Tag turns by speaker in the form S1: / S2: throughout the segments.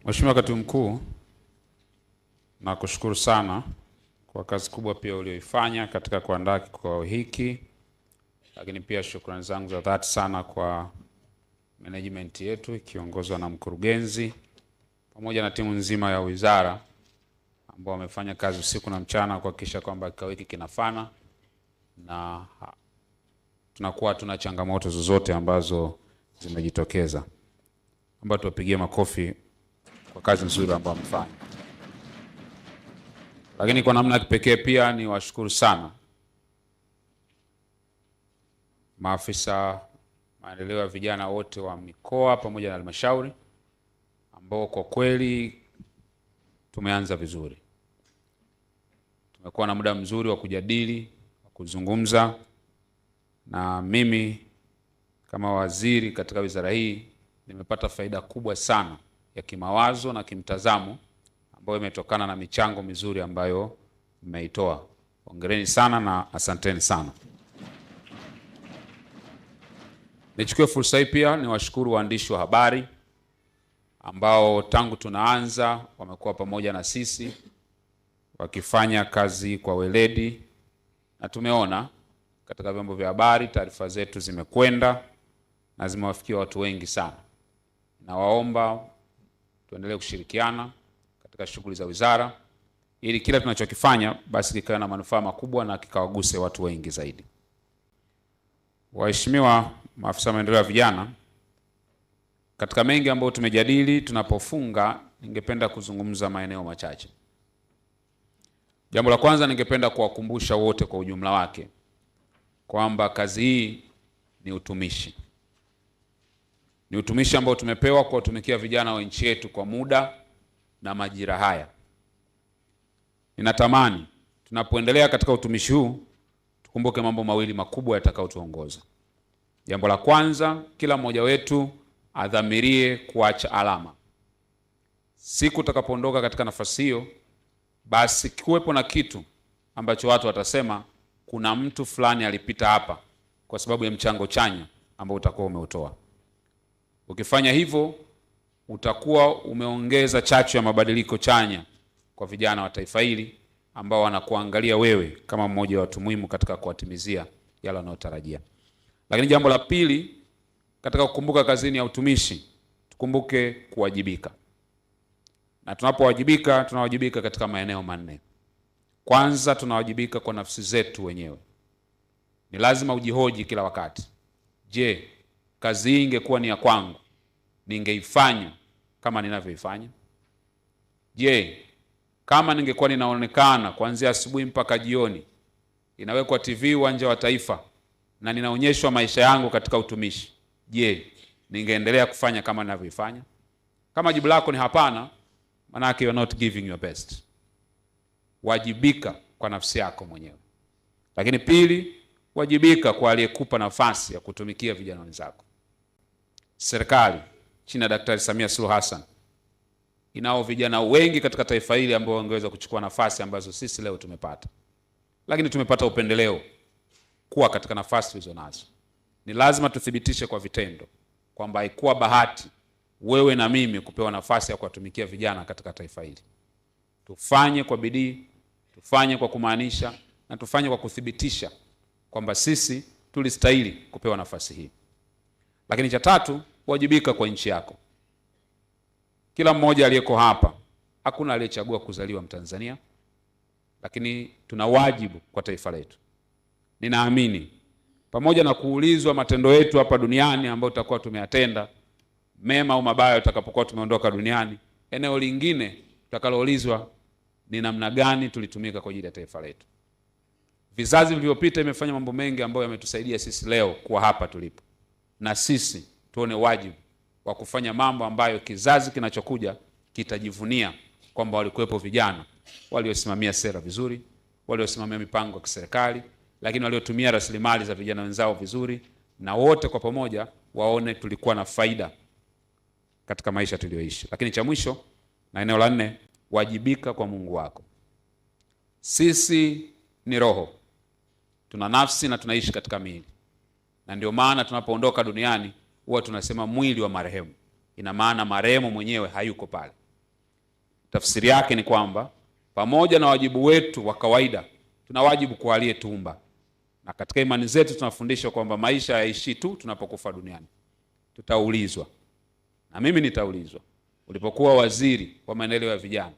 S1: Mheshimiwa Katibu Mkuu, nakushukuru sana kwa kazi kubwa pia ulioifanya katika kuandaa kikao hiki, lakini pia shukrani zangu za dhati sana kwa management yetu ikiongozwa na mkurugenzi pamoja na timu nzima ya wizara ambao wamefanya kazi usiku na mchana kuhakikisha kwamba kikao hiki kinafana na tunakuwa tuna changamoto zozote ambazo zimejitokeza. Naomba tuwapigie makofi kwa kazi nzuri ambayo wamefanya. Lakini kwa namna ya kipekee pia ni washukuru sana maafisa maendeleo ya vijana wote wa mikoa pamoja na halmashauri ambao kwa kweli tumeanza vizuri. Tumekuwa na muda mzuri wa kujadili, wa kuzungumza, na mimi kama waziri katika wizara hii nimepata faida kubwa sana ya kimawazo na kimtazamo ambayo imetokana na michango mizuri ambayo mmeitoa. Hongereni sana na asanteni sana. Nichukue fursa hii pia niwashukuru waandishi wa habari ambao tangu tunaanza wamekuwa pamoja na sisi wakifanya kazi kwa weledi, na tumeona katika vyombo vya habari taarifa zetu zimekwenda na zimewafikia watu wengi sana. Nawaomba tuendelee kushirikiana katika shughuli za wizara ili kila tunachokifanya basi kikawe na manufaa makubwa na kikawaguse watu wengi zaidi. Waheshimiwa maafisa maendeleo ya vijana, katika mengi ambayo tumejadili, tunapofunga ningependa kuzungumza maeneo machache. Jambo la kwanza, ningependa kuwakumbusha wote kwa ujumla wake kwamba kazi hii ni utumishi. Ni utumishi ambao tumepewa kuwatumikia vijana wa nchi yetu kwa muda na majira haya. Ninatamani tunapoendelea katika utumishi huu tukumbuke mambo mawili makubwa yatakayotuongoza. Jambo la kwanza, kila mmoja wetu adhamirie kuacha alama. Siku utakapoondoka katika nafasi hiyo, basi kuwepo na kitu ambacho watu watasema kuna mtu fulani alipita hapa kwa sababu ya mchango chanya ambao utakuwa umeutoa. Ukifanya hivyo utakuwa umeongeza chachu ya mabadiliko chanya kwa vijana wa taifa hili ambao wanakuangalia wewe kama mmoja wa watu muhimu katika kuwatimizia yale wanayotarajia. Lakini jambo la pili, katika kukumbuka kazini ya utumishi, tukumbuke kuwajibika. Na tunapowajibika, tunawajibika katika maeneo manne. Kwanza, tunawajibika kwa nafsi zetu wenyewe. Ni lazima ujihoji kila wakati. Je, kazi hii ingekuwa ni ya kwangu, ningeifanya kama ninavyoifanya? Je, kama ningekuwa ninaonekana kuanzia asubuhi mpaka jioni, inawekwa TV uwanja wa Taifa na ninaonyeshwa maisha yangu katika utumishi, je, ningeendelea kufanya kama ninavyoifanya? Kama jibu lako ni hapana, maana yake you are not giving your best. Wajibika kwa nafsi yako mwenyewe. Lakini pili, wajibika kwa aliyekupa nafasi ya kutumikia vijana wenzako. Serikali chini ya Daktari Samia Suluhu Hassan inao vijana wengi katika taifa hili ambao wangeweza kuchukua nafasi ambazo sisi leo tumepata. Lakini tumepata upendeleo kuwa katika nafasi tulizo nazo. Ni lazima tuthibitishe kwa vitendo kwamba haikuwa bahati wewe na mimi kupewa nafasi ya kuwatumikia vijana katika taifa hili. Tufanye kwa bidii, tufanye kwa kumaanisha, na tufanye kwa kuthibitisha kwamba sisi tulistahili kupewa nafasi hii. Lakini cha tatu, wajibika kwa nchi yako. Kila mmoja aliyeko hapa, hakuna aliyechagua kuzaliwa Mtanzania, lakini tuna wajibu kwa taifa letu. Ninaamini pamoja na kuulizwa matendo yetu hapa duniani ambayo tutakuwa tumeyatenda, mema au mabaya tutakapokuwa tumeondoka duniani, eneo lingine tutakaloulizwa ni namna gani tulitumika kwa ajili ya taifa letu. Vizazi vilivyopita imefanya mambo mengi ambayo yametusaidia sisi leo kuwa hapa tulipo. Na sisi tuone wajibu wa kufanya mambo ambayo kizazi kinachokuja kitajivunia kwamba walikuwepo vijana waliosimamia sera vizuri, waliosimamia mipango ya kiserikali, lakini waliotumia rasilimali za vijana wenzao vizuri, na wote kwa pamoja waone tulikuwa na faida katika maisha tuliyoishi. Lakini cha mwisho na eneo la nne, wajibika kwa Mungu wako. Sisi ni roho, tuna nafsi na tunaishi katika miili. Na ndio maana tunapoondoka duniani huwa tunasema mwili wa marehemu. Ina maana marehemu mwenyewe hayuko pale. Tafsiri yake ni kwamba pamoja na wajibu wetu wa kawaida, tuna wajibu kwa aliyetuumba. Na katika imani zetu tunafundishwa kwamba maisha hayaishi tu tunapokufa duniani. Tutaulizwa. Na mimi nitaulizwa. Ulipokuwa waziri wa maendeleo ya vijana,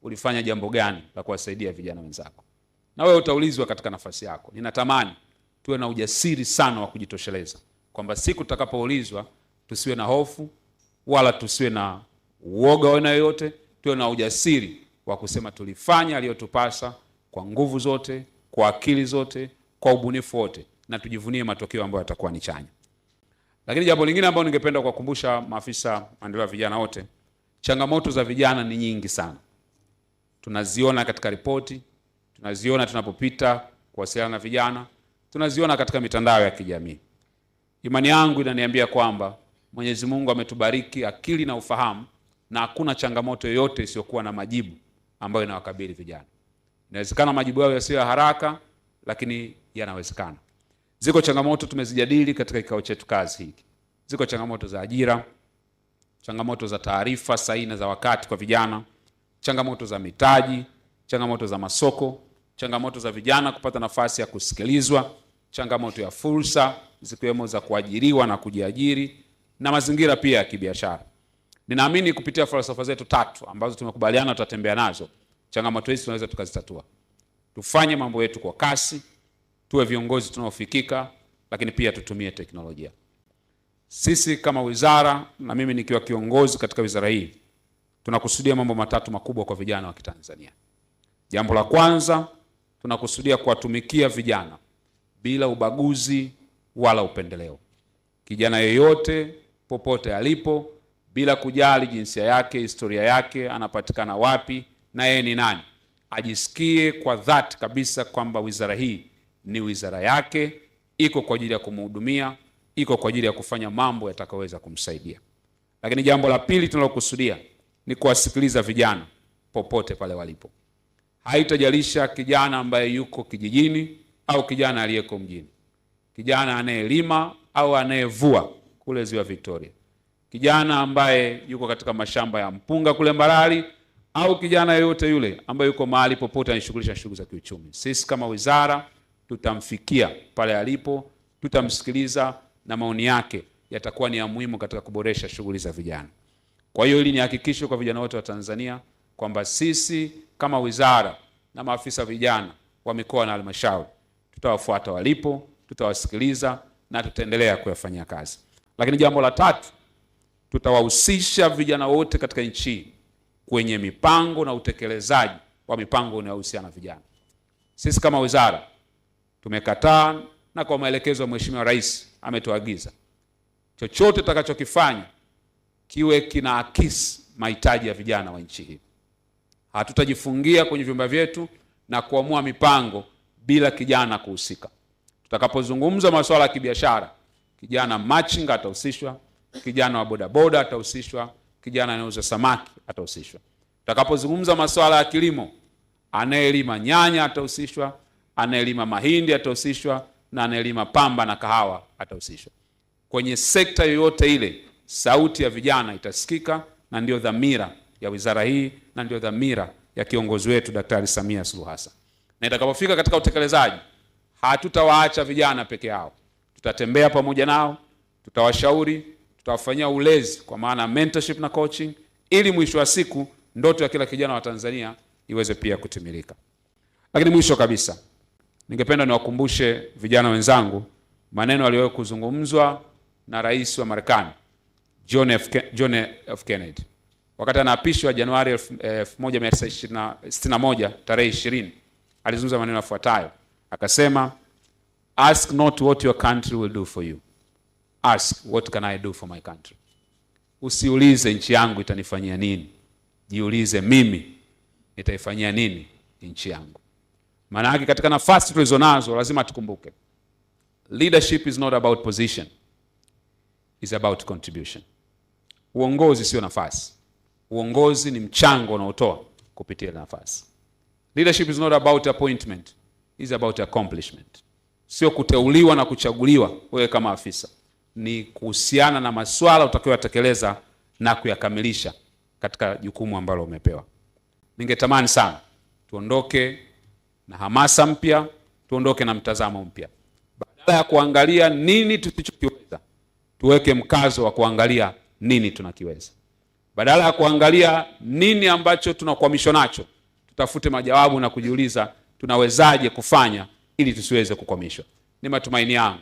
S1: ulifanya jambo gani la kuwasaidia vijana wenzako? Na wewe utaulizwa katika nafasi yako. Ninatamani tuwe na ujasiri sana wa kujitosheleza, kwamba siku tutakapoulizwa tusiwe na hofu wala tusiwe na uoga wa aina yoyote, tuwe na ujasiri wa kusema tulifanya aliyotupasa kwa nguvu zote, kwa akili zote, kwa ubunifu wote, na tujivunie matokeo ambayo yatakuwa ni chanya. Lakini jambo lingine ambalo ningependa kuwakumbusha maafisa maendeleo ya vijana wote, changamoto za vijana ni nyingi sana. Tunaziona katika ripoti, tunaziona tunapopita kuwasiliana na vijana, tunaziona katika mitandao ya kijamii. Imani yangu inaniambia kwamba Mwenyezi Mungu ametubariki akili na ufahamu, na hakuna changamoto yoyote isiyokuwa na majibu ambayo inawakabili vijana. Inawezekana majibu yao yasiyo ya haraka, lakini yanawezekana. Ziko changamoto tumezijadili katika kikao chetu kazi hiki. Ziko changamoto za ajira, changamoto za taarifa sahihi na za wakati kwa vijana, changamoto za mitaji, changamoto za masoko, changamoto za vijana kupata nafasi ya kusikilizwa, changamoto ya fursa zikiwemo za kuajiriwa na kujiajiri, na mazingira pia ya kibiashara. Ninaamini kupitia falsafa zetu 3 ambazo tumekubaliana tutatembea nazo, changamoto hizi tunaweza tukazitatua. Tufanye mambo yetu kwa kasi, tuwe viongozi tunaofikika, lakini pia tutumie teknolojia. Sisi kama wizara, na mimi nikiwa kiongozi katika wizara hii, tunakusudia mambo 3 makubwa kwa vijana wa Kitanzania. Jambo la kwanza, tunakusudia kuwatumikia vijana bila ubaguzi wala upendeleo. Kijana yeyote popote alipo, bila kujali jinsia yake, historia yake, anapatikana wapi na yeye ni nani, ajisikie kwa dhati kabisa kwamba wizara hii ni wizara yake, iko kwa ajili ya kumhudumia, iko kwa ajili ya kufanya mambo yatakayoweza kumsaidia. Lakini jambo la pili tunalokusudia ni kuwasikiliza vijana popote pale walipo. Haitajalisha kijana ambaye yuko kijijini au kijana aliyeko mjini, kijana anayelima au anayevua kule Ziwa Victoria, kijana ambaye yuko katika mashamba ya mpunga kule Mbarali, au kijana yoyote yule ambaye yuko mahali popote anashughulisha shughuli za kiuchumi. Sisi kama wizara tutamfikia pale alipo, tutamsikiliza, na maoni yake yatakuwa ni ya muhimu katika kuboresha shughuli za vijana. Kwa hiyo hili ni hakikisho kwa vijana wote wa Tanzania kwamba sisi kama wizara na maafisa vijana wa mikoa na halmashauri tutawafuata walipo, tutawasikiliza na tutaendelea kuyafanyia kazi. Lakini jambo la 3, tutawahusisha vijana wote katika nchi kwenye mipango na utekelezaji wa mipango inayohusiana na vijana. Sisi kama wizara tumekataa, na kwa maelekezo ya Mheshimiwa Rais ametuagiza chochote tutakachokifanya kiwe kinaakisi mahitaji ya vijana wa nchi hii. Hatutajifungia kwenye vyumba vyetu na kuamua mipango bila kijana kuhusika. Tutakapozungumza masuala ya kibiashara, kijana machinga atahusishwa, kijana wa bodaboda atahusishwa, kijana anayeuza samaki atahusishwa. Tutakapozungumza masuala ya kilimo, anayelima nyanya atahusishwa, anayelima mahindi atahusishwa, na anayelima pamba na kahawa atahusishwa. Kwenye sekta yoyote ile, sauti ya vijana itasikika, na ndio dhamira ya wizara hii, na ndio dhamira ya kiongozi wetu Daktari Samia Suluhu Hassan. Na itakapofika katika utekelezaji, hatutawaacha vijana peke yao. Tutatembea pamoja nao, tutawashauri, tutawafanyia ulezi kwa maana mentorship na coaching, ili mwisho wa siku ndoto ya kila kijana wa Tanzania iweze pia kutimilika. Lakini mwisho kabisa, ningependa niwakumbushe vijana wenzangu maneno aliyowahi kuzungumzwa na Rais wa Marekani John F. Kennedy wakati anaapishwa Januari 1961 tarehe 20. Alizungumza maneno yafuatayo, akasema, ask not what your country will do for you, ask what can I do for my country. Usiulize nchi yangu itanifanyia nini, jiulize mimi nitaifanyia nini nchi yangu. Maana yake katika nafasi tulizonazo lazima tukumbuke, leadership is not about position, is about contribution. Uongozi sio nafasi, uongozi ni mchango unaotoa kupitia nafasi. Leadership is not about appointment, is about accomplishment. Sio kuteuliwa na kuchaguliwa wewe kama afisa, ni kuhusiana na masuala utakayoyatekeleza na kuyakamilisha katika jukumu ambalo umepewa. Ningetamani sana tuondoke na hamasa mpya, tuondoke na mtazamo mpya. Badala ya kuangalia nini tusichokiweza, tuweke mkazo wa kuangalia nini tunakiweza. Badala ya kuangalia nini ambacho tunakwamishwa nacho, tutafute majawabu na kujiuliza tunawezaje kufanya ili tusiweze kukwamishwa. Ni matumaini yangu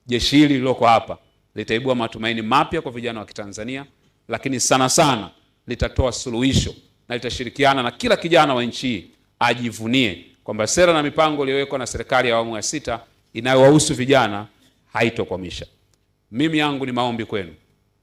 S1: jeshi hili lililoko hapa litaibua matumaini mapya kwa vijana wa Kitanzania, lakini sana sana litatoa suluhisho na litashirikiana na kila kijana wa nchi hii ajivunie kwamba sera na mipango iliyowekwa na serikali ya awamu ya 6 inayowahusu vijana haitokwamisha. Mimi yangu ni maombi kwenu.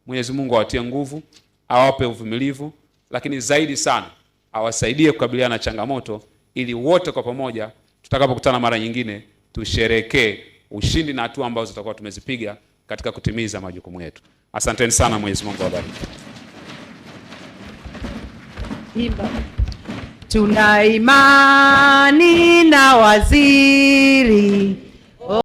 S1: Mwenyezi Mungu awatie nguvu, awape uvumilivu, lakini zaidi sana awasaidie kukabiliana na changamoto, ili wote kwa pamoja tutakapokutana mara nyingine tusherekee ushindi na hatua ambazo tutakuwa tumezipiga katika kutimiza majukumu yetu. Asanteni sana, Mwenyezi Mungu awabariki.
S2: Tuna imani na waziri